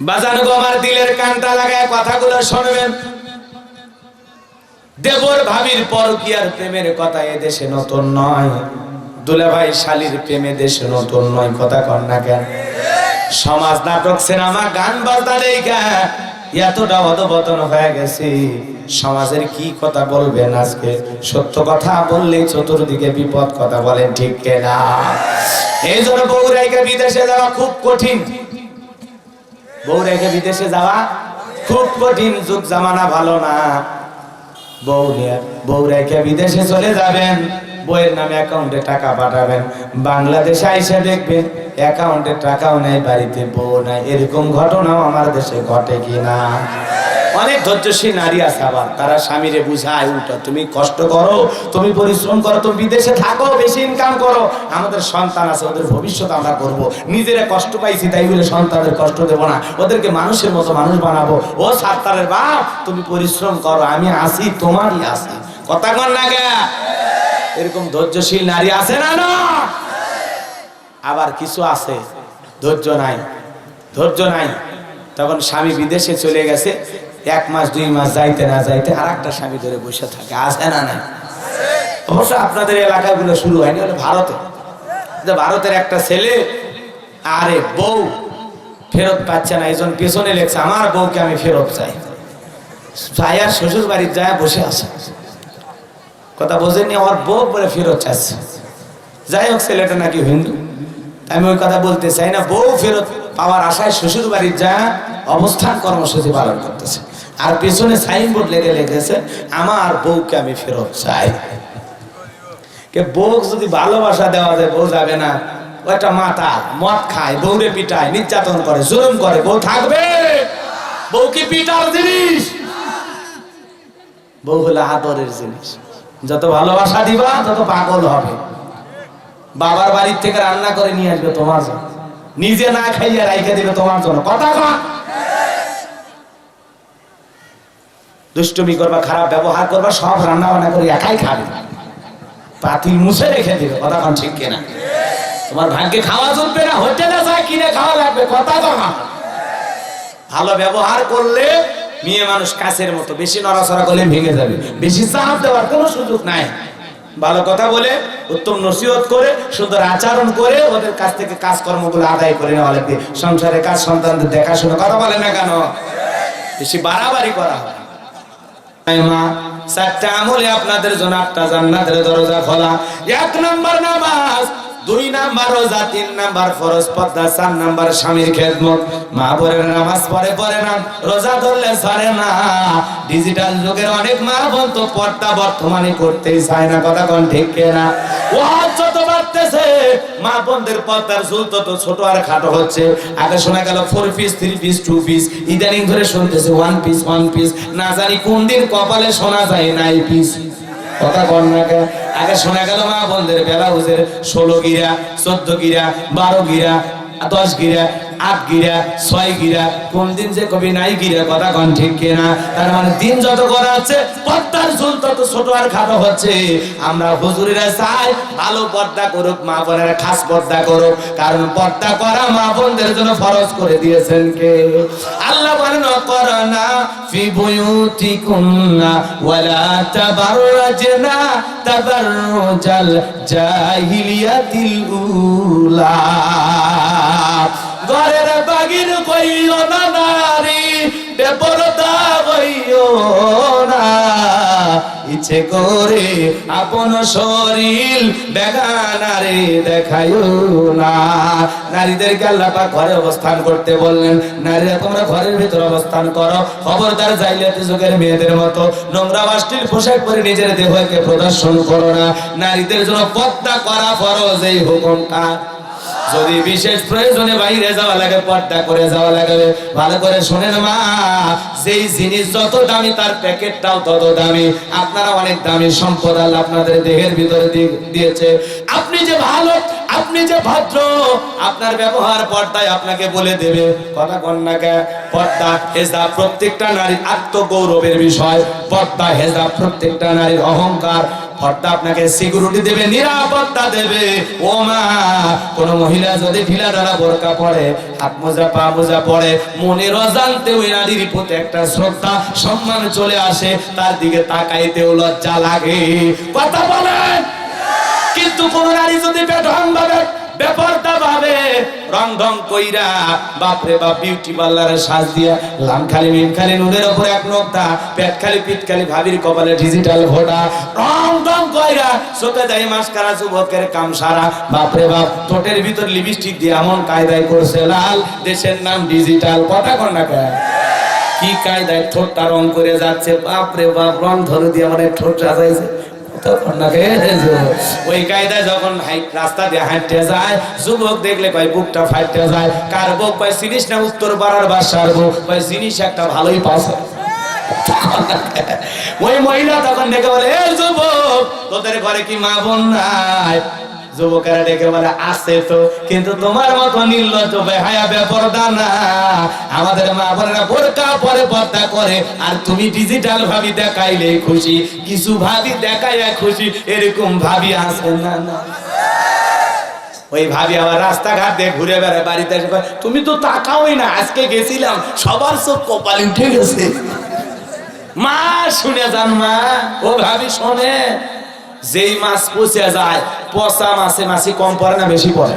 বাজান গো, আমার দিলের কানটা লাগায় কথাগুলো শুনবেন। দেবর ভাবির পরকীয়ার প্রেমের কথা এ দেশে নতুন নয়, দুলাভাই শালীর প্রেমে দেশে নতুন নয়। কথা কন না কেন? সমাজ, নাটক, সিনেমা, গান বাজনা দেখা এতটা অধপতন হয়ে গেছে, সমাজের কি কথা বলবেন আজকে? সত্য কথা বললেই চতুর্দিকে বিপদ। কথা বলেন ঠিক কিনা? এই জন্য বউ রেখে বিদেশে যাওয়া খুব কঠিন। বউ রেখে বিদেশে যাওয়া খুব কঠিন। যুগ জামানা ভালো না। বউ রেখে বিদেশে চলে যাবেন, বউয়ের নামে অ্যাকাউন্টে টাকা পাঠাবেন, বাংলাদেশে আইসা দেখবেন অ্যাকাউন্টে টাকাও নাই, বাড়িতে বউ নাই। এরকম ঘটনাও আমার দেশে ঘটে কিনা? অনেক ধৈর্যশীল নারী আছে, আবার তারা স্বামীরে বুঝায় উল্টো, তুমি কষ্ট করো, তুমি পরিশ্রম করো, তুমি বিদেশে থাকো, বেশি ইনকাম করো, আমাদের সন্তান আছে, ওদের ভবিষ্যৎ আমরা করব। নিজেরা কষ্ট পাইছি তাই বলে সন্তানদের কষ্ট দেব না, ওদেরকে মানুষের মতো মানুষ বানাবো। ও সাত্তারের বাপ, তুমি পরিশ্রম করো, আমি আসি, তোমারই আসি। কথা কন না গে? এরকম ধৈর্যশীল নারী আছে না? না, আবার কিছু আছে ধৈর্য নাই, ধৈর্য নাই। তখন স্বামী বিদেশে চলে গেছে, 1 মাস 2 মাস যাইতে না যাইতে আর একটা স্বামী ধরে বসে থাকে। আছে না? নাই। অবশ্য আপনাদের এলাকাগুলো শুরু হয়নি, হলো ভারতে। ভারতের একটা ছেলে আরে বউ ফেরত পাচ্ছে না, এই জন্য পেছনে লেখছে, আমার বউকে আমি ফেরত চাই। আর শ্বশুর বাড়ির যায় বসে আছে। কথা বোঝেননি? আমার বউ বলে ফেরত চাচ্ছে। যাই হোক, ছেলেটা নাকি হিন্দু, আমি ওই কথা বলতে চাই না। বউ ফেরত পাওয়ার আশায় শ্বশুর বাড়ির যা অবস্থান কর্মসূচি পালন করতেছে, আর পেছনে সাইনবোর্ড লেগে লেগেছে, আমার বউকে আমি ফেরত চাই। কে বউ যদি ভালোবাসা দেওয়া যায়, বউ যাবে না? ওইটা মাথা মদ খায়, বউরে পিটায়, নির্যাতন করে, জুলুম করে, বউ থাকবে? বউ কি পিটার জিনিস? বউ হলো আদরের জিনিস। যত ভালোবাসা দিবা তত পাগল হবে। বাবার বাড়ির থেকে রান্না করে নিয়ে আসবে তোমার জন্য, নিজে না খাইয়ে রাইখে দিবে তোমার জন্য। কথা কন? দুষ্টুমি করবা, খারাপ ব্যবহার করবা, সব রান্না বান্না করে একাই খাবে, পাতিল মুছে রেখে দিবে। কথা কন ঠিক কিনা? তোমার ভাগ্যে খাওয়া জুটবে না, হোটেলে যায় কিনে খাওয়া লাগবে। কথা কন? ভালো ব্যবহার করলে মেয়ে মানুষ কাছের মতো, বেশি নড়াচড়া করলে ভেঙে যাবে, বেশি চাপ দেওয়ার কোনো সুযোগ নাই। ভালো কথা বলে, উত্তম নসিহত করে, সুন্দর আচরণ করে ওদের কাছ থেকে কাজকর্মগুলো আদায় করে নেওয়া লাগবে। সংসারের কাজ, সন্তানদের দেখাশোনা। কথা বলে না কেন? বেশি বাড়াবাড়ি করা হয়। মা, 4টা আমলে আপনাদের জন্য 8টা জান্নাতের দরজা খোলা। 1 নাম্বার নামাজ, 2 নাম্বার রোজা, 3 নাম্বার ফরজ পর্দা, 4 নাম্বার স্বামীর খেদমত। মা বোনের নামাজ পড়ে না, রোজা ধরলে ছাড়ে না। ডিজিটাল যুগের অনেক মা বোন তো পর্দা বর্তমানে করতেই চায় না। কথা কোন ঠিক না? ওয়াজ যত বাড়তেছে, মা বোনদের পর্দার ঝুল তত ছোট আর খাটো হচ্ছে। আগে শোনা গেল 4 পিস 3 পিস 2 পিস, ইদানিং ধরে শুনতেছে 1 পিস 1 পিস। না জানি কোন দিন কপালে শোনা যায় 9 পিস। কথা কন না কেন? আগে শোনা গেল মা বোনদের ব্লাউজের 16 গিরা, 14 গিরা, 12 গিরা, 10 গিরা, 8 গিরা, 6 গিরা, কোন দিন যে কবি নাই গিরা। কথা কন ঠিক কিনা? তার মানে দিন যত করা হচ্ছে, পর্দার ঝুল তত ছোট আর খাটো হচ্ছে। আমরা হুজুরেরা চাই ভালো পর্দা করুক, মা বোনেরা খাস পর্দা করুক, কারণ পর্দা করা মা বোনদের জন্য ফরজ করে দিয়েছেন কে? আল্লাহ বলেন, করনা ফি বুয়ুতিকুন্না ওয়ালা তাবাররাজনা তাবাররুজাল জাহিলিয়াতিল উলা। ঘরের বাগির কইও না নারী, বেপরদা হইও না, ইচ্ছে করে আপন শরীর বেগানারে দেখাইও না। নারীদেরকে আল্লাহ পাক ঘরে অবস্থান করতে বললেন, নারীরা তোমরা ঘরের ভিতর অবস্থান করো। খবরদার জাইলিয়াতি যুগের মেয়েদের মতো নোংরা অশ্লীল পোশাক পরে নিজের দেহকে প্রদর্শন করো না। নারীদের জন্য পর্দা করা ফরজ। এই হুকুম কার? যদি বিশেষ প্রয়োজনে বাইরে যাওয়া লাগে, পর্দা করে যাওয়া লাগবে। ভালো করে শোনেন মা, যেই জিনিস যত দামি তার প্যাকেটটাও তত দামি। আপনারা অনেক দামি সম্পদ আল্লাহ আপনাদের দেহের ভিতরে দিয়েছে। আপনি যে ভালো, আপনি যে ভদ্র, আপনার ব্যবহার পর্দায় আপনাকে বলে দেবে। কথা কন না কে? পর্দা হেজাব প্রত্যেকটা নারীর আত্মগৌরবের বিষয়। পর্দা হেজাব প্রত্যেকটা নারীর অহংকার। পর্দা আপনাকে সিকিউরিটি দেবে, নিরাপত্তা দেবে। ও মা, কোন মহিলা যদি ঢিলা ঢালা বোরকা পরে, হাত মোজা পা মোজা পরে, মনের অজান্তে ওই নারীর প্রতি একটা শ্রদ্ধা সম্মান চলে আসে, তার দিকে তাকাইতেও লজ্জা লাগে। কথা বলেন। কিন্তু কোন নারী যদি বেঢং ভাবে, বেপরদা ভাবে, রং ঢং কইরা, বাপরে বাপ, বিউটি পার্লারে সাজ দিয়া, লাম খালি মিম খালি নুনের উপর এক নোকতা, পেট খালি পিট খালি, ভাবির কপালে ডিজিটাল ফোটা, রং ঢং কইরা, চোখে দেয় মাস্কারা, যুবকের কাম সারা, বাপরে বাপ, ঠোঁটের ভিতর লিপস্টিক দিয়ে এমন কায়দায় করছে লাল, দেশের নাম ডিজিটাল। কথা কন না কেন? কি কায়দায় ঠোঁটটা রং করে যাচ্ছে, বাপরে বাপ, রং ধরে দিয়ে মানে ঠোঁট সাজাইছে। ওই কায়দায় যখন রাস্তা দিয়ে হাঁটতে যায়, যুবক দেখলে কয় বুকটা ফাইটতে যায়। কার বুক কয় চিনিস না, উত্তর পাড়ার বাসার বুক কয় জিনিস একটা ভালোই পাশে। ওই মহিলা তখন ডেকে বলে, এ যুবক, তোদের ঘরে কি মা বোন নাই? যুবকেরা ডেকে বলে, আছে তো, কিন্তু তোমার মতো নির্লজ্জ বেহায়া বেপরদা না। আমাদের মা বোনেরা বোরকা পরে, পর্দা করে, আর তুমি ডিজিটাল ভাবি দেখাইলে খুশি, কিছু ভাবি দেখাইয়া খুশি, এরকম ভাবি আছে না? না। ওই ভাবি আবার রাস্তাঘাট দিয়ে ঘুরে বেড়ায়, বাড়িতে এসে কয়, তুমি তো তাকাওই না, আজকে গেছিলাম, সবার চোখ কপালে উঠে গেছে। মা শুনে যান মা, ও ভাবি শোনে, যেই মাছ পচে যায়, পচা মাছে মাছি কম পড়ে না বেশি পড়ে?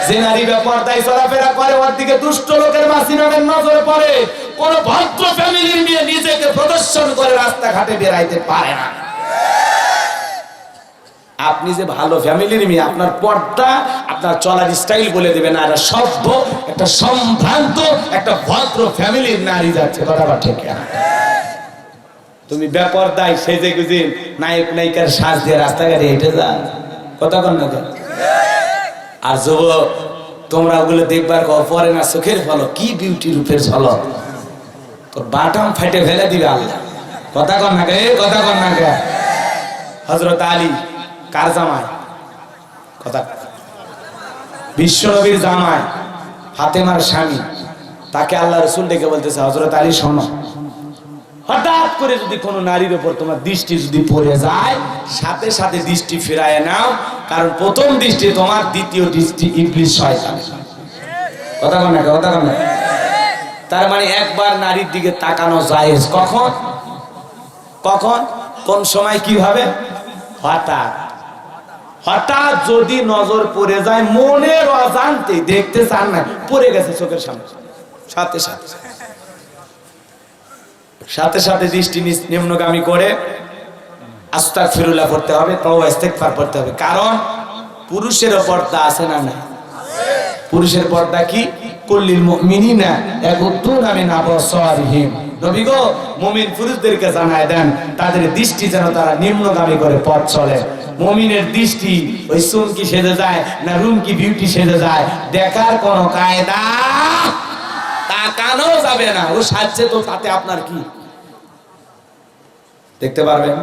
যে নারী বেপরদায় চলাফেরা করে, ওর দিকে দুষ্ট লোকের মাছি নামের নজরে পড়ে। কোন ভদ্র ফ্যামিলির মেয়ে নিজেকে প্রদর্শন করে রাস্তাঘাটে বেড়াইতে পারে না। আপনি যে ভালো ফ্যামিলির মেয়ে, আপনার পর্দা আপনার চলার স্টাইল বলে দেবে না, আর সভ্য একটা সম্ভ্রান্ত একটা ভদ্র ফ্যামিলির নারী যাচ্ছে। কথা বা ঠিক না? তুমি বেপরদায় সেজে গুজে নায়ক নায়িকার সাজ দিয়ে রাস্তাঘাটে হেঁটে যা, কথা কন না কেন? আর যুবক, তোমরা ওগুলো দেখবার পরে না, চোখের ফলো, কি বিউটি রূপের ঝলক, তোর বাটাম ফেটে ফেলে দিবে আল্লাহ। কথা কন না কে? কথা কন না কে? হযরত আলী কার জামাই? কথা, বিশ্ব নবীর জামাই, ফাতেমার স্বামী, তাকে আল্লাহ রাসূল ডেকে বলতেছে, হযরত আলী শোনো, হঠাৎ করে যদি কোনো নারীর উপর তোমার দৃষ্টি যদি পড়ে যায়, সাথে সাথে দৃষ্টি ফিরায় নাও, কারণ প্রথম দৃষ্টি তোমার, দ্বিতীয় দৃষ্টি ইবলিস শয়তান। কথা বল না? কথা বল না? তার মানে একবার নারীর দিকে তাকানো জায়েজ। কখন কখন কোন সময় কিভাবে? হঠাৎ হঠাৎ যদি নজর পড়ে যায়, মনের অজান্তে, দেখতে চান না, পড়ে গেছে চোখের সামনে, সাথে সাথে সাথে সাথে দৃষ্টি নিম্নগামী করে আস্তাগফিরুল্লাহ পড়তে হবে, তওবা ইস্তিগফার পড়তে হবে। কারণ পুরুষের পর্দা আছে না? না। পুরুষের পর্দা কি? কুল্লিল মুমিনিনা ইয়াগুদ্দুনা মিন আবসারিহিম। নবী গো, মুমিন পুরুষদেরকে জানায় দেন, তাদের দৃষ্টি যেন তারা নিম্নগামী করে পথ চলে। মুমিনের দৃষ্টি ওই সুনকি সেজে যায় না রুমকি বিউটি সেজে যায়, দেখার কোন কায়দা, তাকানো যাবে না। ও সাজছে তো, তাতে আপনার কি? দেখতে পারবেন?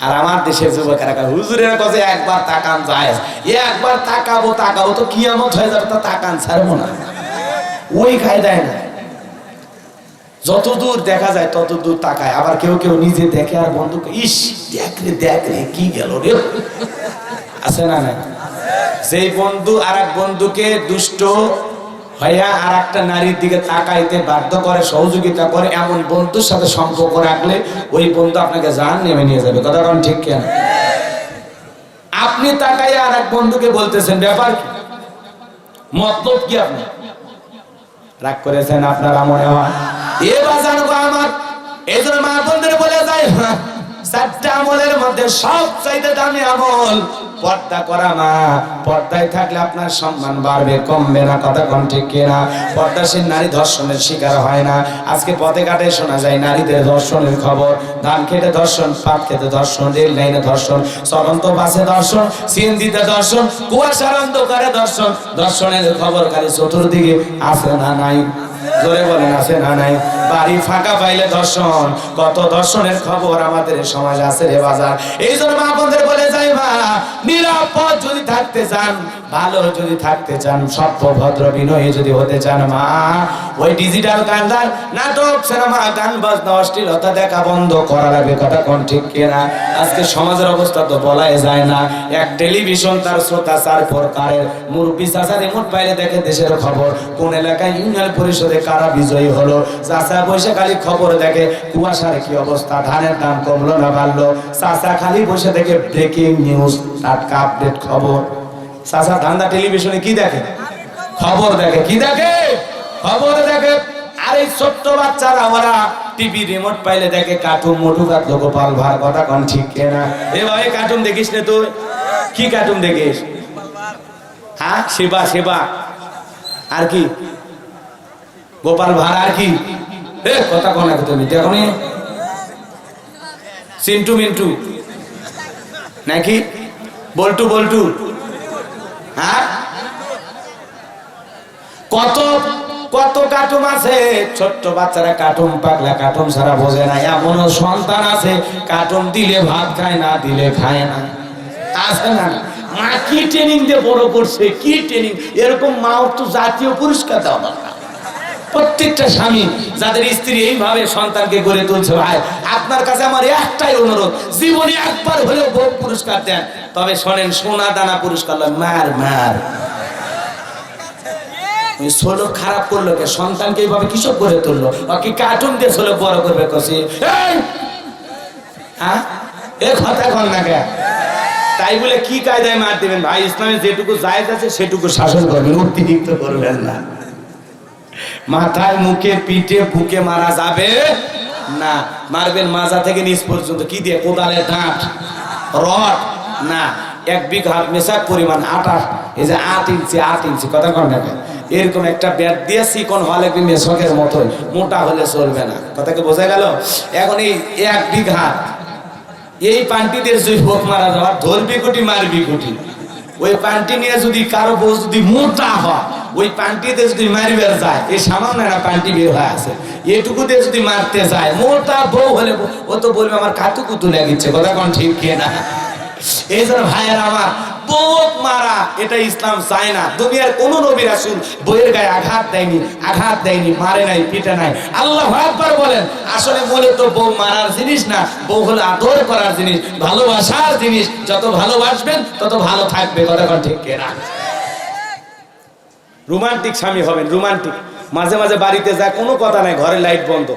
আর আমার দেশের যুবকেরা হুজুরের কাছে একবার তাকান যায়, একবার তাকাবো তাকাবো তো কিয়ামত হয়ে যাবে, তা তাকান ছাড়বো না, ওই কায়দায় না। যতদূর দেখা যায় ততদূর তাকায়। আবার কেউ কেউ নিজে দেখে আর বন্ধুকে, ইস দেখ রে কি গেল রে, আছে না? না। যেই বন্ধু আর এক বন্ধুকে দুষ্ট হইয়া আর একটা নারীর দিকে তাকাইতে বাধ্য করে, সহযোগিতা করে, এমন বন্ধুর সাথে সম্পর্ক রাখলে ওই বন্ধু আপনাকে জান নেমে নিয়ে যাবে। কথা কোন ঠিক কেন? আপনি তাকাইয়া আর এক বন্ধুকে বলতেছেন, ব্যাপার কি, মতলব কি? আপনি রাগ করেছেন আপনারা মনে হয়? এ বাজানো আমার, এই জন্য মা বন্ধুরা বলে যায়, চারটা আমলের মধ্যে সবচাইতে দামি আমল পর্দা করা। মা, পর্দায় থাকলে আপনার সম্মান বাড়বে, কমবে না। কথা কোন ঠিক কিনা? পর্দাশীল নারী ধর্ষণের শিকার হয় না। আজকে পথে ঘাটে শোনা যায় নারীদের ধর্ষণের খবর, ধান খেতে ধর্ষণ, পাট খেতে ধর্ষণ, রেল লাইনে ধর্ষণ, চলন্ত বাসে ধর্ষণ, সিএনজিতে ধর্ষণ, কুয়াশার অন্ধকারে ধর্ষণ। ধর্ষণের খবর খালি চতুর্দিকে, আছে না নাই? জোরে বলেন, আছে না নাই? বাড়ি ফাঁকা পাইলে ধর্ষণ, কত ধর্ষণের খবর আমাদের সমাজ আছে রে বাজার। এই জন্য মা বোনদের বলে যাই, মা নিরাপদ যদি থাকতে চান, ভালো যদি থাকতে চান, সভ্য ভদ্র বিনয়ী যদি হতে চান, মা ওই ডিজিটাল কালচার, নাটক, সিনেমা, গান বাজনা, অশ্লীলতা দেখা বন্ধ করা লাগবে। কথা কোন ঠিক কিনা? আজকে সমাজের অবস্থা তো বলাই যায় না। এক টেলিভিশন তার শ্রোতা 4 প্রকারের। মুরব্বী চাচা রিমোট পাইলে দেখে দেশের খবর, কোন এলাকায় ইউনিয়ন পরিষদে কারা বিজয়ী হলো। চাচা বসে খালি খবর দেখে কুয়াশার কি অবস্থা, ধানের দাম কমলো না বাড়লো। চাচা খালি বসে দেখে ব্রেকিং নিউজ, টাটকা আপডেট খবর। চাচা ধান্দা টেলিভিশনে কি দেখে? খবর দেখে। কি দেখে? খবর দেখে। আর এই ছোট্ট বাচ্চারা ওরা টিভি রিমোট পাইলে দেখে কার্টুন, মোটু পাতলু, গোপাল ভাঁড়। কথা কোন ঠিক কিনা? এভাবে কার্টুন দেখিস না তুই? কি কার্টুন দেখিস? হ্যাঁ, সেবা সেবা আর কি গোপাল ভাঁড় আর কি? কথা কোন তুমি দেখো নি? চিন্টু মিন্টু নাকি বল্টু বল্টু? হ্যাঁ, কত কত কার্টুন আছে। ছোট্ট বাচ্চারা কার্টুন পাগলা, কার্টুন ছাড়া বোঝে না। এমন সন্তান আছে কার্টুন দিলে ভাত খায়, না দিলে খায় না। আছে না? মা কি ট্রেনিং দিয়ে বড় করছে, কি ট্রেনিং! এরকম মাও তো জাতীয় পুরস্কার দেওয়া দরকার। প্রত্যেকটা স্বামী যাদের স্ত্রী এইভাবে সন্তানকে গড়ে তুলছে, ভাই আপনার কাছে আমার একটাই অনুরোধ, জীবনে একবার হলেও বউ পুরস্কার দেন। তবে শোনেন, সোনা দানা পুরস্কার লয়, মার মার। ষোলো খারাপ করলো কে? সন্তানকে এইভাবে কিসব করে তুললো? কি কার্টুন দিয়ে ষোলো বড় করবে? কষি এ কথা কন না কে? তাই বলে কি কায়দায় মার দিবেন? ভাই ইসলামে যেটুকু জায়েজ আছে সেটুকু শাসন করবেন, অতিরিক্ত করবেন না। মাথায়, মুখে, পিঠে, বুকে মারা যাবে না। মারবেন মাজা থেকে নিচ পর্যন্ত। কি দিয়ে? কোদালের দাঁত, রড না। 1 বিঘা মেশাক পরিমাণ 8 ইঞ্চি। কথা কন না? এরকম একটা ব্যাট দিয়ে চিকন হলে মেশকের মতো, মোটা হলে চলবে না। কথাকে বোঝা গেল? এখন এই 1 বিঘা এই পান্টিদের যদি ভোট মারা যাওয়ার, ধরবি কুটি মারবি কুটি। ওই পান্টি নিয়ে যদি কারো বউ যদি মোটা হয়, ওই পান্টিতে যদি মারিবার যায়, এই সামান্য একটা পান্টি বের হয়ে আছে, এটুকুতে যদি মারতে যায়, মোটা বউ হলে ও তো বলবে আমার কাতুকুতু লেগেছে। কথা কোন ঠিক কিনা? এই জন্য ভাইয়ের আমার, বউ মারা এটা ইসলাম চায় না। দুনিয়ার কোন নবী রাসূল বউয়ের গায়ে আঘাত দেয়নি, মারে নাই, পিটে নাই। আল্লাহু আকবার বলেন। আসলে মূলত বউ মারার জিনিস না, বউ হলো আদর করার জিনিস, ভালোবাসার জিনিস। যত ভালোবাসবেন তত ভালো থাকবে। কথা কোন ঠিক কিনা? রোমান্টিক স্বামী হবেন, রোমান্টিক। মাঝে মাঝে বাড়িতে যায়, কোনো কথা নাই, ঘরে লাইট বন্ধ।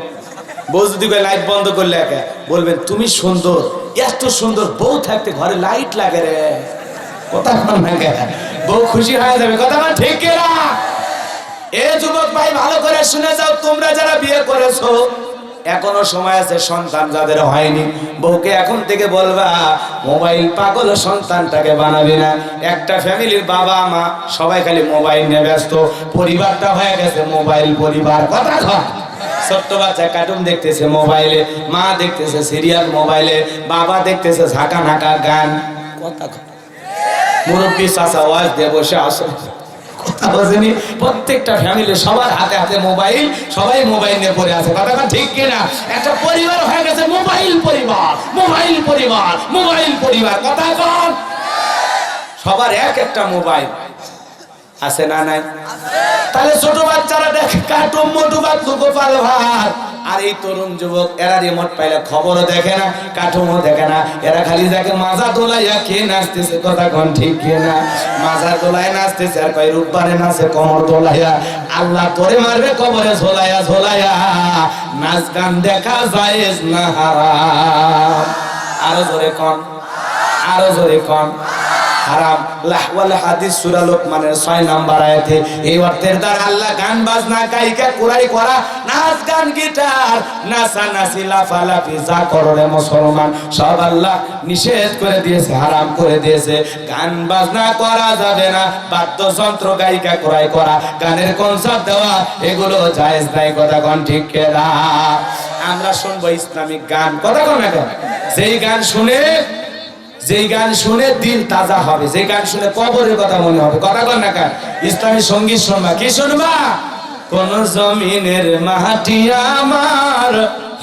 বউ যদি লাইট বন্ধ করলে একা বলবেন তুমি সুন্দর, এত সুন্দর বউ থাকতে ঘরে লাইট লাগে রে। কথা কন না কে? বউ খুশি হয়ে যাবে। কথা কন ঠিক কিনা? এ যুবক ভাই ভালো করে শুনে যাও, তোমরা যারা বিয়ে করেছো এখনো সময় আছে। সন্তান যাদের হয়নি, বউকে এখন থেকে বলবা মোবাইল পাগল সন্তানটাকে বানাবি না। একটা ফ্যামিলির বাবা মা সবাই খালি মোবাইল নিয়ে ব্যস্ত, পরিবারটা হয়ে গেছে মোবাইল পরিবার। কথা কন। ছোট্ট বাচ্চা কার্টুন দেখতেছে মোবাইলে, মা দেখতেছে সিরিয়াল মোবাইলে, বাবা দেখতেছে ঝাঁকা নাকা গান। কথা কন। মুরব্বী চাচা ওয়াজ দিয়ে বসে আসে, কথা বোঝেনি? প্রত্যেকটা ফ্যামিলি সবার হাতে হাতে মোবাইল, সবাই মোবাইল নিয়ে পড়ে আছে। কথা ঠিক কিনা? একটা পরিবার হয়ে গেছে মোবাইল পরিবার, মোবাইল পরিবার, মোবাইল পরিবার। কথা কন। সবার একটা মোবাইল আছে না নাই? তাহলে ছোট বাচ্চারা দেখে কার্টুন, মোটু পাতলু, গোপাল ভাঁড়। আর এই তরুণ যুবক এরা রিমোট পাইলে খবরও দেখে না, কার্টুনও দেখে না। এরা খালি দেখে মাজা দোলাইয়া কে নাচতেছে। কথা কোন ঠিক কিনা? মাজা দোলায় নাচতেছে, আর কয় রূপবারে নাচে কোমর দোলাইয়া। আল্লাহ তোরে মারবে কবরে ঝোলাইয়া ঝোলাইয়া। নাচ গান দেখা জায়েজ না হারাম। আরো জোরে কোন, আরো জোরে কোন। হারাম। লাহওয়াল হাদিস সূরা লোকমানের 6 নম্বর আয়াতে এই অর্থের দ্বারা আল্লাহ গান বাজনা, গায়িকা, কুরাই করা, নাচ গান, গিটার, নাচানাচি, লাফালাফি যা করো রে মুসলমান, সব আল্লাহ নিষেধ করে দিয়েছে, হারাম করে দিয়েছে। গান বাজনা করা যাবে না, বাদ্যযন্ত্র, গায়িকা, কুরাই করা, গানের কনসার্ট দেওয়া, এগুলো জায়েজ নাই। কথা কোন ঠিক কিনা? আমরা শুনবো ইসলামিক গান। কথা কোন না? যেই গান শুনে দিল তাজা হবে, যে গান শুনে কবরের কথা মনে হবে। কথা কন না? ইসলামী সঙ্গীত শুনবা। কি শুনবা? কোন জমিনের মাটি আমার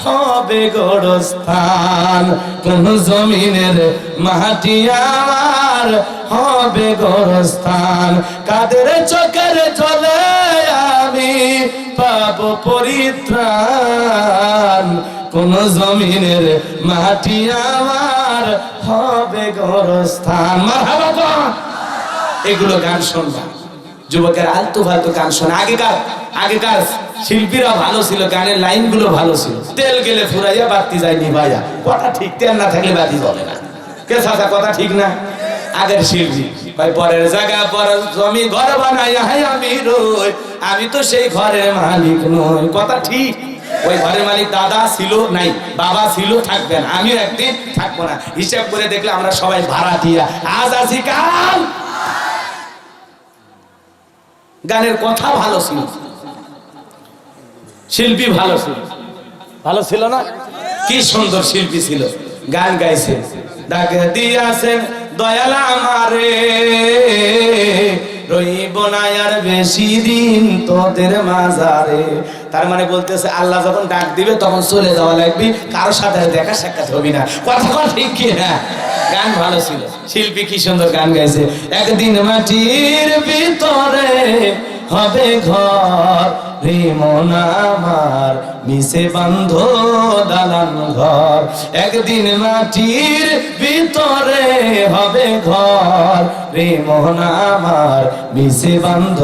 হবে গোরস্থান, কোন জমিনের মাটি আমার হবে গোরস্থান, কাদের চোখের জলে আমি পাবো পরিত্রাণ, কোন জমিনের মাটি আমার হবে গোরস্থান। মারহাবা। এগুলো গান শুনবা, যুবকের আলতু ফালতু গান শোনা। আগেকার শিল্পীরা ভালো ছিল, গানের লাইনগুলো ভালো ছিল। তেল গেলে ফুরাইয়া বাতি যায় নিভাইয়া, কথা ঠিক, তেল না থাকলে বাতি জ্বলে না। কে চাচা কথা ঠিক না? আগের শিল্পী ভাই, পরের জায়গা পরের জমি ঘর বানাইয়া আমি রই, আমি তো সেই ঘরের মালিক নই। কথা ঠিক। ওই ঘরের মালিক দাদা ছিল নাই, বাবা ছিল, থাকবেন, আমিও একদিন থাকবো না। হিসাব করে দেখলে আমরা সবাই ভাড়াটিয়া, আজ আছি কাল। গানের কথা ভালো ছিল, শিল্পী ভালো ছিল না? কি সুন্দর শিল্পী ছিল, গান গাইছে। ডাকে দিয়াছেন দয়াল আমারে, রইব না আর বেশি দিন তোদের মাঝারে। তার মানে বলতেছে আল্লাহ যখন ডাক দিবে তখন চলে যাওয়া লাগবে, কারোর সাথে দেখা সাক্ষাৎ হবি না। কথা ঠিক কি না? গান ভালো ছিল, শিল্পী কি সুন্দর গান গাইছে। একদিন মাটির ভিতরে হবে ঘর, রে মন আমার মিশে বান্ধ দালান ঘর, একদিন মাটির ভিতরে হবে ঘর, রে মন আমার মিশে বান্ধ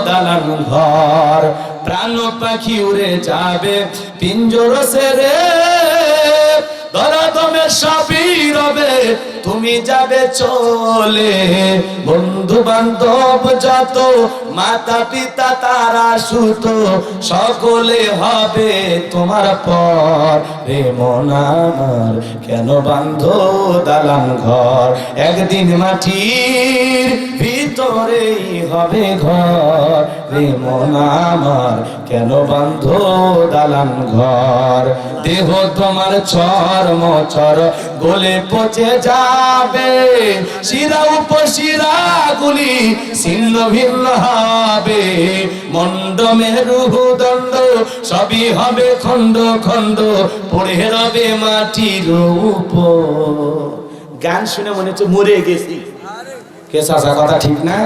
দালান ঘর, প্রাণ পাখি উড়ে যাবে পিঞ্জর সেরে, ধরা দমে সবই রবে তুমি যাবে চলে, বন্ধু বান্ধব যত মাতা পিতা তারা সুত সকলে হবে তোমার পর, রে মন আমার কেন বান্ধ দালান ঘর, একদিন মাটির ভিতরেই হবে ঘর, রে মন আমার কেন বান্ধ দালান ঘর, দেহ তোমার চর্ম চর গলে পচে যাবে, শিরা উপশিরা গুলি ছিন্ন ভিন্ন হবে, মন্ড মেরুদণ্ড সবই হবে খণ্ড খণ্ড, পড়ে রবে মাটির উপর। গান শুনে মনে হচ্ছে মরে গেছি। কে চাচা কথা ঠিক না?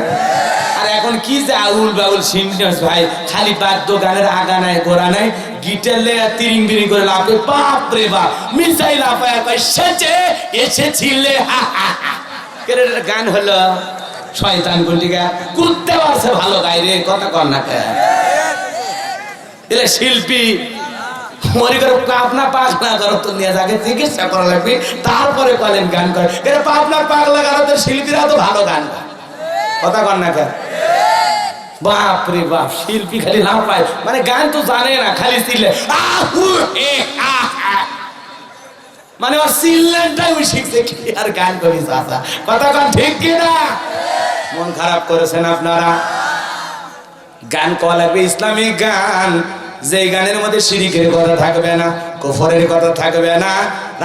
আর এখন কি যে আউল বাউল সিনস ভাই, খালি বাদ্য গানের আগা নাই গোড়া নাই, গিটার লেয়া তিরিং বিরিং করে লাফে, বাপ রে বাপ, মিসাইল লাফায় কয় সেচে এসেছিলে, হা হা হা। কেরে গান হলো শয়তান গুলিগা কুত্তে পারছে ভালো গায় রে, কথা কর না কে? এলে শিল্পী মরি করে পাবনা পাগলা করো তো নিয়ে যাকে চিকিৎসা করা লাগবে, তারপরে কলেন গান করে। এর পাবনার পাগলা করো তো শিল্পীরা তো ভালো গান গায়, কথা কর না কে? বাপ রে বাপ, শিল্পী খালি না পায়, মানে গান তো জানে না, খালি চিল্লে মানে ওর চিল্লেনটাই ওই শিখছে কি আর গান করি চাচা, কথা কন ঠিক কিনা? মন খারাপ করেছেন আপনারা। গান কওয়া লাগবে ইসলামিক গান, যে গানের মধ্যে শিরিকের কথা থাকবে না, কুফরের কথা থাকবে না,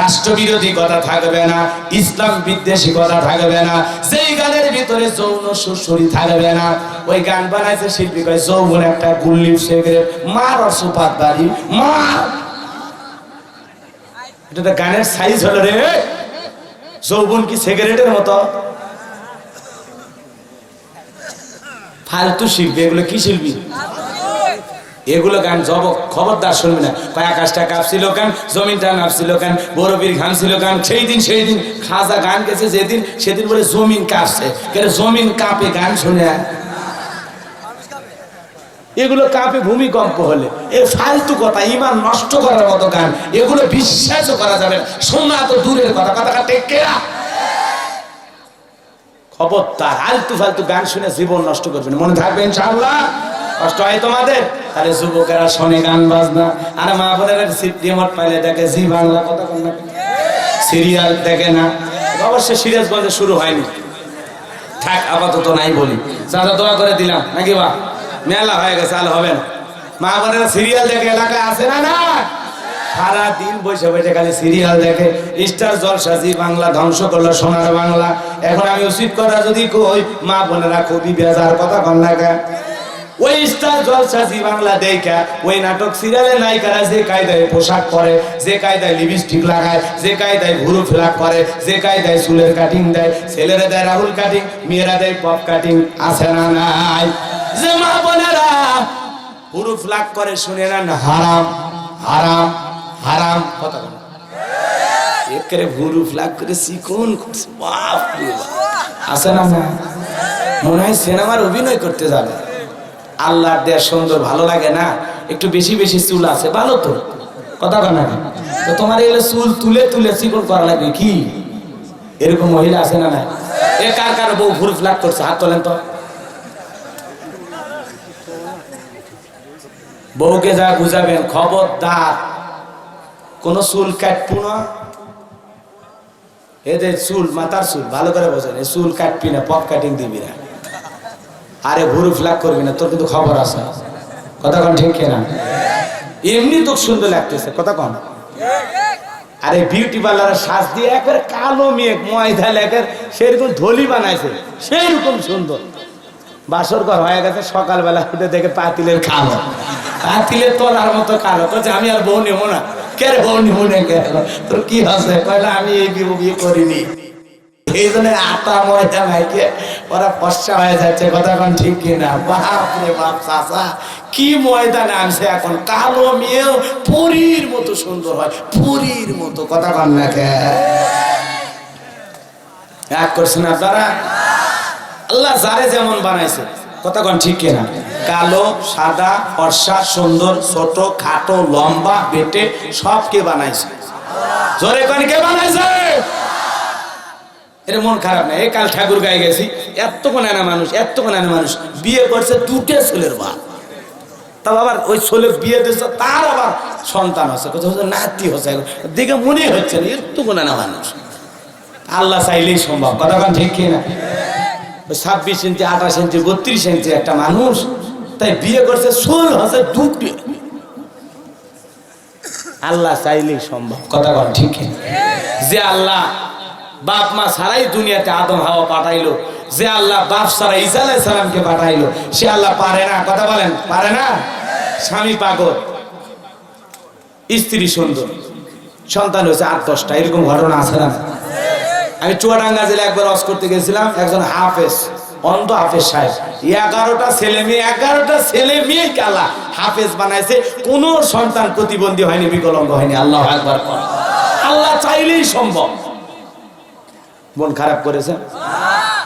রাষ্ট্রবিরোধী কথা থাকবে না, ইসলাম বিদ্বেষী কথা থাকবে না, যেই গানের ভিতরে যৌন সুরসুরি থাকবে না, ওই গান বানাইছে শিল্পী কয় যৌবন একটা গুল্লি সিগারেট মার আর সুপাত বাড়ি মার। এটা তো গানের সাইজ হলো রে, যৌবন কি সিগারেটের মতো? ফালতু শিল্পী এগুলো, কি শিল্পী এগুলো? গান জব খবরদার শুনবি না। কয় আকাশটা কাঁপছিল গান, জমিনটা নাপছিল গান, বরফির ঘামছিল গান, সেই দিন খাজা গান গেছে যেদিন, সেদিন বলে জমিন কাঁপছে, কেন জমিন কাঁপে গান শুনে? এগুলো কাঁপে ভূমিকম্প হলে। এ ফালতু কথা, ইমান নষ্ট করার মতো গান, এগুলো বিশ্বাসও করা যাবে না, শোনা তো দূরের কথা। কথা টেকে খবরদার আলতু ফালতু গান শুনে জীবন নষ্ট করবে না, মনে থাকবে ইনশাআল্লাহ। কষ্ট হয় তোমাদের? তাহলে যুবকেরা শোনে গান বাজনা, আর মা বোনেরা রিমোট পাইলে দেখে জি বাংলা, কথা বল না, সিরিয়াল দেখে না। অবশ্য সিরিয়াসগঞ্জে শুরু হয়নি, থাক আপাতত নাই বলি, চাচা দোয়া করে দিলাম নাকি? বা মেলা হয়ে গেছে, আর হবে না। মা বোনেরা সিরিয়াল দেখে, এলাকায় আছে না? না, সারা দিন বসে বসে খালি সিরিয়াল দেখে। স্টার জলসা, জি বাংলা ধ্বংস করলো সোনার বাংলা। এখন আমি উচিত কথা যদি কই, মা বোনেরা খুবই বেজার, কথা কন না। ওই স্টার জলসা জি বাংলা দেখা ওই নাটক সিরিয়ালে নায়িকারা যে কায়দায় পোশাক পরে, যে কায়দায় লিপস্টিক লাগায়, যে কায়দায় ভুরু ফ্লাক করে, যে কায়দায় চুলের কাটিং দেয়, ছেলেরা দেয় রাহুল কাটিং, মেয়েরা দেয় পপ কাটিং, আছে না নাই? যে মা বোনেরা ভুরু ফ্লাক করে শুনে না হারাম হারাম হারাম কথা বলে একেরে ভুরু ফ্লাক করে চিকন করছে, বাপ রে বাপ, আছে না না? মনে হয় সিনেমার অভিনয় করতে যাবে। আল্লাহর দেয়া সুন্দর ভালো লাগে না? একটু বেশি বেশি চুল আছে ভালো তো, কথা বলে না? তো তোমার এগুলো চুল তুলে তুলে চিকন করা লাগবে কি? এরকম মহিলা আছে না না? এ কার কার বউ ভুরু ফ্লাক করছে হাত তোলেন তো। বউকে যা বুঝাবেন, খবরদার কোন চুল কাটবো না, এদের চুল মাথার চুল ভালো করে বোঝেন, এই চুল কাটবি না, পপ কাটিং দিবি না, আরে ভুরু ফ্লাক করবি না, তোর কিন্তু খবর আছে, কথা কন ঠিক কিনা? এমনি তো সুন্দর লাগতেছে, কথা কন। আরে বিউটি পার্লারের সাজ দিয়ে একবারে কালো মেয়ে ময়দা লেখের সেরকম ধলি বানাইছে, সেইরকম সুন্দর। বাসর ঘর হয়ে গেছে, সকালবেলা উঠে দেখে পাতিলের কালো, পাতিলের তোলার মতো কালো, বলছে আমি আর বউ নেবো না। কে রে বউ নেবো না? তোর কি আছে? কয়লা আমি এই বিয়ে করিনি, এই জন্য আটা ময়দা ভাইকে ওরা ফর্সা হয়ে যাচ্ছে, কথা এখন ঠিক কিনা? বাপ রে বাপ, চাচা কি ময়দা নামছে এখন, কালো মেয়েও পরীর মতো সুন্দর হয়, পরীর মতো, কথা কন না কে? এক করছেন আপনারা? আল্লাহ যারে যেমন বানাইছে, কথা কন ঠিক কিনা? কালো সাদা ফর্সা সুন্দর ছোট খাটো লম্বা বেটে সব কে বানাইছে? জোরে কোন কে বানাইছে? এর মন খারাপ না, এই কাল ঠাকুর গায়ে গেছি, এতক্ষণ আনা মানুষ বিয়ে করছে দুটো ছেলের বাপ, তা আবার ওই ছেলে বিয়ে দিচ্ছে, তার আবার সন্তান আছে, নাতি হচ্ছে, দেখে মনে হচ্ছে না এতক্ষণ আনা মানুষ। আল্লাহ চাইলেই সম্ভব, কথা কন ঠিক কিনা? 26 ইঞ্চি 28 ইঞ্চি 32 ইঞ্চি একটা মানুষ, তাই বিয়ে করছে, সোল হচ্ছে দুটো। আল্লাহ চাইলেই সম্ভব, কথা কন ঠিক কিনা? যে আল্লাহ বাপ মা ছাড়াই দুনিয়াতে আদম হাওয়া পাঠাইলো, যে আল্লাহ বাপ ছাড়া ঈসা আলাইহিস সালামকে পাঠাইলো, সে আল্লাহ পারে না? কথা বলেন, পারে না? স্বামী পাগল, স্ত্রী সুন্দর, সন্তান হয়েছে 8-10টা, এরকম ঘটনা আছে না? আমি চুয়াডাঙ্গা জেলা একবার ওয়াজ করতে গেছিলাম, একজন হাফেজ, অন্ধ হাফেজ সাহেব, 11টা ছেলে মেয়ে আল্লাহ হাফেজ বানাইছে, কোন সন্তান প্রতিবন্ধী হয়নি, বিকলাঙ্গ হয়নি। আল্লাহু আকবার। আল্লাহ চাইলেই সম্ভব। মন খারাপ করেছে?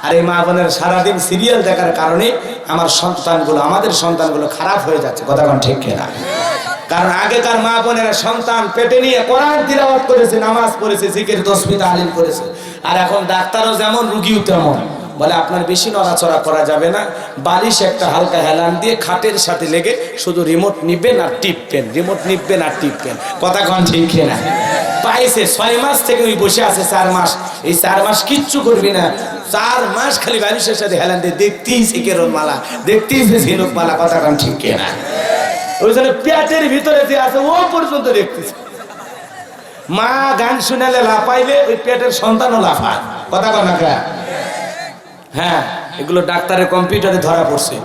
আর এই মা বোনের সারাদিন সিরিয়াল দেখার কারণে আমাদের সন্তানগুলো খারাপ হয়ে যাচ্ছে, কথা কোন ঠিক কিনা? কারণ আগেকার মা বোনেরা সন্তান পেটে নিয়ে কোরআন তিলাওয়াত করেছে, নামাজ পড়েছে, জিকির তাসবিহ তাহলিল করেছে। আর এখন ডাক্তারও যেমন, রুগীও তেমন। বলে আপনার বেশি নড়াচড়া করা যাবে না, বালিশ একটা হালকা হেলান দিয়ে খাটের সাথে লেগে শুধু রিমোট নিবেন আর টিপবেন, কথা কোন ঠিক কিনা? পাইছে 6 মাস থেকে ওই বসে আছে 4 মাস, এই 4 মাস কিচ্ছু করবি না, 4 মাস খালি বালিশের সাথে হেলান দিয়ে দেখতেই কেরণ মালা, দেখতেই ঝিনুক মালা, কথা কোন ঠিক কিনা? ওই জন্য পেটের ভিতরে যে আছে ও পর্যন্ত দেখতেছে। মা গান শুনালে লাফাইলে ওই পেটের সন্তানও লাফায়, কথা কোন না? হ্যাঁ, এগুলো ডাক্তারের কম্পিউটারে ধরা পড়ছে।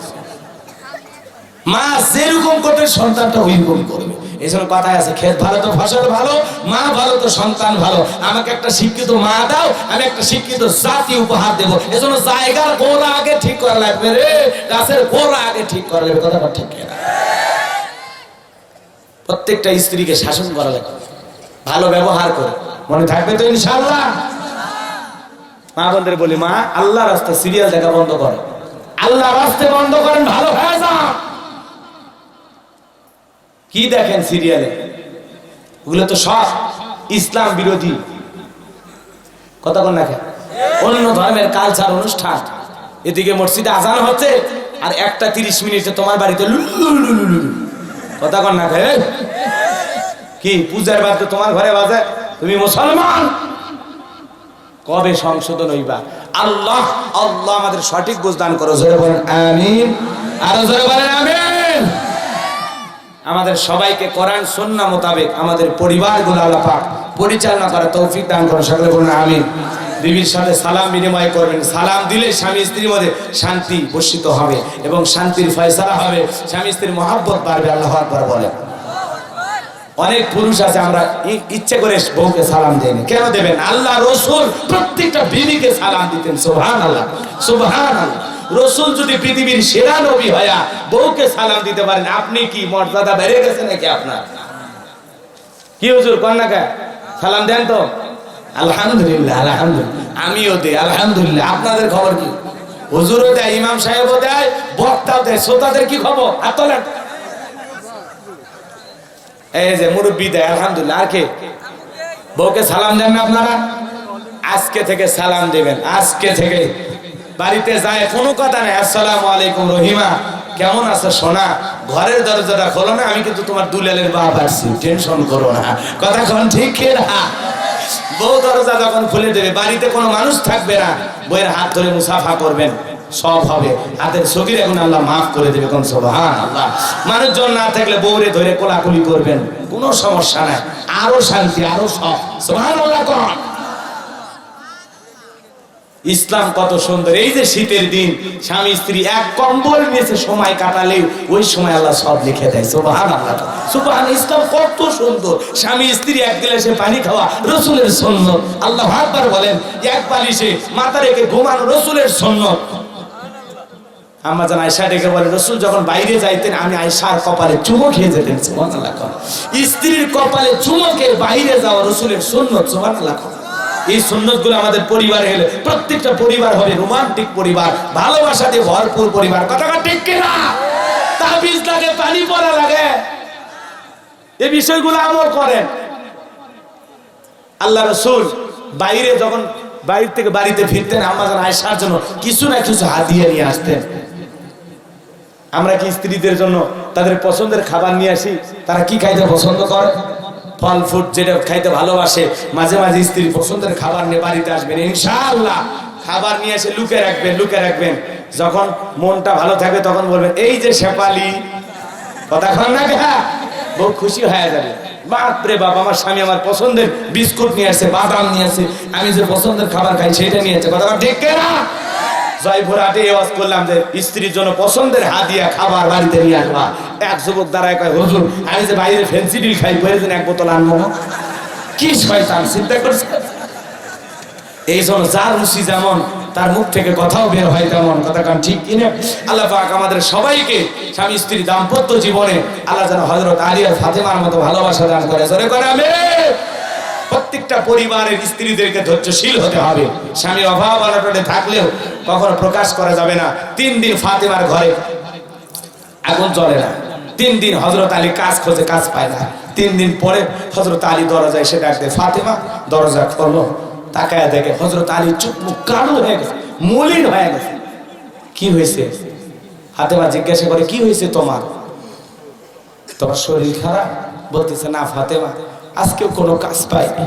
মা যেরকম করবে সন্তানটা ওইরকম করবে। এই জন্য কথায় আছে, ক্ষেত ভালো তো ফসল ভালো, মা ভালো তো সন্তান ভালো। আমাকে একটা শিক্ষিত মা দাও, আমি একটা শিক্ষিত জাতি উপহার দেবো। এই জন্য জায়গার গোড়া আগে ঠিক করা লাগবে রে, গাছের গোড়া আগে ঠিক করা লাগবে, কথাটা ঠিক কিনা? প্রত্যেকটা স্ত্রীকে শাসন করা লাগবে, ভালো ব্যবহার করে, মনে থাকবে তো ইনশাআল্লাহ? মা বোনদের বলি, মা আল্লাহ রাস্তা সিরিয়াল দেখা বন্ধ করে, আল্লাহ রাস্তা বন্ধ করেন, ভালো হয়ে যান। কি দেখেন সিরিয়ালে? ওগুলো তো সব ইসলাম বিরোধী, কথা কোন না? অন্য ধর্মের কালচার অনুষ্ঠান, এদিকে মসজিদে আজান হচ্ছে আর 1টা 30 তোমার বাড়িতে লুলুলুলুলু, কথা কোন না? কি পূজার বাদ তোমার ঘরে বাজে, তুমি মুসলমান? কবে সংশোধন হইবা? আল্লাহ আল্লাহ আমাদের সঠিক বুঝ দান করো, জোরে বলেন আমিন, আরো জোরে বলেন আমিন। আমাদের সবাইকে কোরআন সুন্নাহ মোতাবেক আমাদের পরিবারগুলো আল্লাহ পাক পরিচালনা করার তৌফিক দান করো, সকলে বলেন আমিন। বিবির সাথে সালাম বিনিময় করবেন। সালাম দিলে স্বামী স্ত্রীর মধ্যে শান্তি বর্ষিত হবে এবং শান্তির ফয়সালা হবে, স্বামী স্ত্রীর মহব্বত বাড়বে। আল্লাহু আকবার বলেন। অনেক পুরুষ আছে আমরা ইচ্ছে করে বউকে সালাম দেই না। কেন দেবেন? আল্লাহ রসুল প্রত্যেকটা বিবিকে সালাম দিতেন। সুবহানাল্লাহ, সুবহানাল্লাহ। রসুল যদি পৃথিবীর সেরা নবী হয়া বউকে সালাম দিতে পারেন, আপনি কি মর্যাদা বেড়ে গেছে নাকি আপনার? কি হুজুর কন্যাকা সালাম দেন তো? আলহামদুলিল্লাহ, আলহামদুলিল্লাহ। আমিও দেই আলহামদুলিল্লাহ। আপনাদের খবর কি? হুজুরও দেয়, ইমাম সাহেবও দেয়, বক্তাও দেয়, শ্রোতাদের কি খবর? আতলেন এই যে মুরব্বি দেয় আলহামদুলিল্লাহ। আর কে বউকে সালাম দেন না আপনারা? আজকে থেকে সালাম দেবেন। আজকে থেকে বাড়িতে যায় কোনো কথা নাই, আসসালামু আলাইকুম রহিমা, কেমন আছো সোনা? ঘরের দরজাটা খোলো না, আমি কিন্তু তোমার দুলালের বাপ আসছি, টেনশন করো না। কথা কোন ঠিক না? বউ দরজা যখন খুলে দেবে, বাড়িতে কোনো মানুষ থাকবে না, বউয়ের হাত ধরে মুসাফা করবেন, সব হবে। হাতের সগীর এখন আল্লাহ মাফ করে দেবে। কোন সুবহানাল্লাহ। মানুষজন না থাকলে বউরে ধরে কোলাকুলি করবেন, কোনো সমস্যা নাই, আরো শান্তি, আরো সব। সুবহানাল্লাহ। ইসলাম কত সুন্দর। এই যে শীতের দিন স্বামী স্ত্রী এক কম্বল নিয়েছে সময় কাটালে ওই সময় আল্লাহ সব লিখে দেয়। সুবহানাল্লাহ, সুবহানাল্লাহ। ইসলাম কত সুন্দর। স্বামী স্ত্রী এক গ্লাসে পানি খাওয়া রাসূলের সুন্নাত। আল্লাহু আকবার বলেন। এক বালিশে মাথা রেখে ঘুমানো রাসূলের সুন্নাত। আম্মা জান আয়েশা ডেকে বলে, রাসূল যখন বাইরে যাইতেন আমি আয়েশার কপালে চুমো খেয়ে যেতেন। সুবহানাল্লাহ। স্ত্রীর কপালে চুমো খেয়ে বাইরে যাওয়া রাসূলের সুন্নাত। সুবহানাল্লাহ। এই সুন্নতগুলো আমাদের পরিবারে এলে প্রত্যেকটা পরিবার হবে রোমান্টিক পরিবার, ভালোবাসা দিয়ে ভরপুর পরিবার। কথাটা ঠিক কিনা? তাবিজ লাগে, পানি পড়া লাগে, এই বিষয়গুলো আমল করেন। আল্লাহ রাসূল বাইরে যখন বাইরে থেকে বাড়িতে ফিরতেন, আম্মা জান আয়েশার জন্য কিছু না কিছু হাদিয়া নিয়ে আসতেন। আমরা কি স্ত্রীদের জন্য তাদের পছন্দের খাবার নিয়ে আসি? তারা কি খাইতে পছন্দ করে? ফল ফুড যেটা খাইতে ভালোবাসে। মাঝে মাঝে স্ত্রীর পছন্দের খাবার নিয়ে বাড়িতে আসবেন, ইনশাআল্লাহ। খাবার নিয়ে এসে লুকে রাখবেন, লুকে রাখবেন। যখন মনটা ভালো থাকবে তখন বলবেন, এই যে শেফালি। কথা কন না গা? বউ খুশি হয়ে যাবে। বাপরে বাপ, আমার স্বামী আমার পছন্দের বিস্কুট নিয়ে আসছে, বাদাম নিয়ে আসছে, আমি যে পছন্দের খাবার খাই সেটা নিয়ে আসছে। কথা ঠিক না? জয়পুরহাটে ওয়াজ করলাম যে স্ত্রীর জন্য পছন্দের হাদিয়া খাবার বাড়িতে নিয়ে আসবা। এক যুবক দাঁড়ায় কয়, হুজুর আমি যে বাইরে ফেন্সি ডিল খাই, প্রয়োজন এক বোতল আনবো। কি শয়তান চিন্তা করছে। এই জন্য যার রুচি যেমন তার মুখ থেকে কথাও বের হয় তেমন। কথা কান ঠিক কিনা? আল্লাহ পাক আমাদের সবাইকে স্বামী স্ত্রী দাম্পত্য জীবনে আল্লাহ যেন হযরত আলী আর ফাতেমার মতো ভালোবাসা দান করে। জোরে করে আমিন। প্রত্যেকটা পরিবারের স্ত্রীদেরকে ধৈর্যশীল হতে হবে। স্বামীর অভাব অনটনে থাকলেও কখনো প্রকাশ করা যাবে না। 3 দিন ফাতেমার ঘরে আগুন জ্বলে না। 3 দিন হযরত আলী কাজ খোঁজে, কাজ পায় না। 3 দিন পরে হযরত আলী দরজায় এসে ডাক দেয়, ফাতেমা দরজা খোলো। তাকায় দেখে হযরত আলী চুপ মুখ কালো হয়ে গেছে, মলিন হয়ে গেছে। কি হয়েছে? ফাতেমা জিজ্ঞাসা করে, কি হয়েছে তোমার? তোমার শরীর খারাপ? বলতেছে, না ফাতেমা, আজকেও কোনো কাজ পাইনি।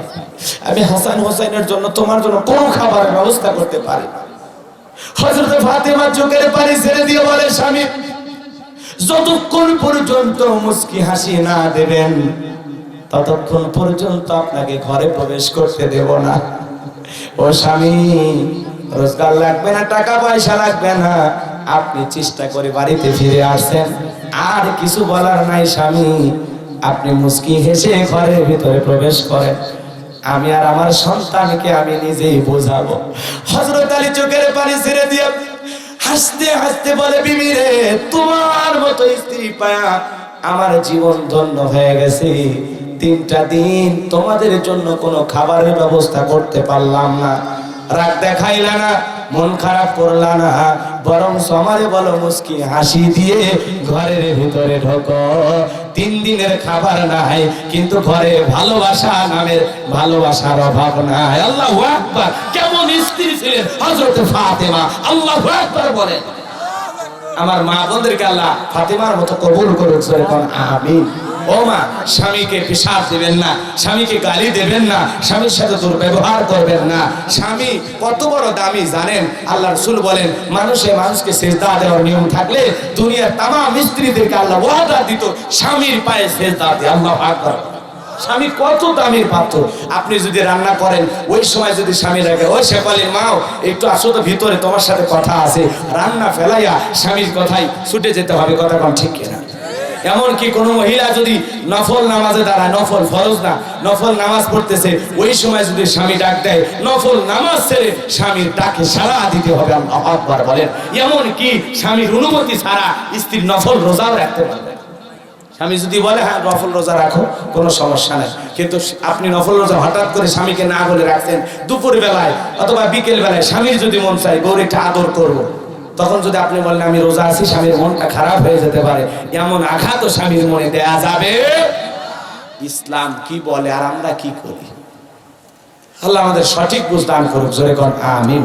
আমি হাসান হোসেনের জন্য তোমার জন্য কোনো খাবারের ব্যবস্থা করতে পারি না। হযরত ফাতেমা চোখের পানি ছেড়ে দিয়ে বলে, স্বামী যতক্ষণ পর্যন্ত মুস্কি হাসি না দেবেন ততক্ষণ পর্যন্ত আপনাকে ঘরে প্রবেশ করতে দেব না। ও স্বামী, রোজগার লাগবে না, টাকা পয়সা লাগবে না, আপনি চেষ্টা করে বাড়িতে ফিরে আসেন। আর কিছু বলার নাই স্বামী, আপনি মুস্কি হেসে ঘরের ভিতরে প্রবেশ করেন, আমি আর আমার সন্তানকে আমি নিজেই বোঝাবো। হযরত আলী চোখের পানি ছেড়ে দিয়ে হাসতে হাসতে বলে, বিবি রে, তোমার মতো স্ত্রী পায়া আমার জীবন ধন্য হয়ে গেছে। 3টা দিন তোমাদের জন্য কোনো খাবারের ব্যবস্থা করতে পারলাম না। রাগ দেখাইলা না, মন খারাপ করলা না, বরং আমারে বলো মুস্কি হাসি দিয়ে ঘরের ভিতরে ঢোকো। 3 দিনের খাবার নাই, কিন্তু ঘরে ভালোবাসা নামের ভালোবাসার অভাব নাই। আল্লাহু আকবার। কেমন স্ত্রী ছিলেন হযরত ফাতেমা। আল্লাহু আকবার বলেন। আমার মা বোনদেরকে আল্লাহ ফাতেমার মতো কবুল করুক। এখন আমিন। ও মা, স্বামীকে পিশাচ দিবেন না, স্বামীকে গালি দেবেন না, স্বামীর সাথে দুর্ব্যবহার করবেন না। স্বামী কত বড় দামি জানেন? আল্লাহ রাসূল বলেন, মানুষকে সিজদা দেওয়ার নিয়ম থাকলে দুনিয়ার তামাম স্ত্রীদেরকে আল্লাহ ওয়াদা দিত স্বামীর পায়ে সিজদা দিয়ে। আল্লাহু আকবার। স্বামী কত দামের পাত্র। আপনি যদি রান্না করেন ওই সময় যদি স্বামী রাখে, ওই শেফালির মাও একটু আসো তো ভিতরে, তোমার সাথে কথা আছে, রান্না ফেলাইয়া স্বামীর কথাই ছুটে যেতে হবে। কথা কম ঠিক কিনা? এমনকি কোনো মহিলা যদি নফল নামাজে দাঁড়ায়, নফল ফরজ না, নফল নামাজ পড়তেছে, ওই সময় যদি স্বামী ডাক দেয়, নফল নামাজ ছেড়ে স্বামীর ডাকে সাড়া দিতে হবে। আল্লাহু আকবার বলেন। এমনকি স্বামীর অনুমতি ছাড়া স্ত্রীর নফল রোজাও রাখতে পারবে। স্বামী যদি বলে হ্যাঁ নফল রোজা রাখো, কোনো সমস্যা নেই, কিন্তু আপনি নফল রোজা হঠাৎ করে স্বামীকে না বলে রাখছেন, দুপুর বেলায় অথবা বিকেল বেলায় স্বামীর যদি মন চায় বউর একটা আদর করবো, তখন যদি আপনি বলেন আমি রোজা আছি, স্বামীর মনটা খারাপ হয়ে যেতে পারে। এমন আঘাত স্বামীর মনে দেয়া যাবে? ইসলাম কি বলে আর আমরা কি করি? আল্লাহ আমাদের সঠিক বুঝ দান করুক। জোরে কোন আমিন।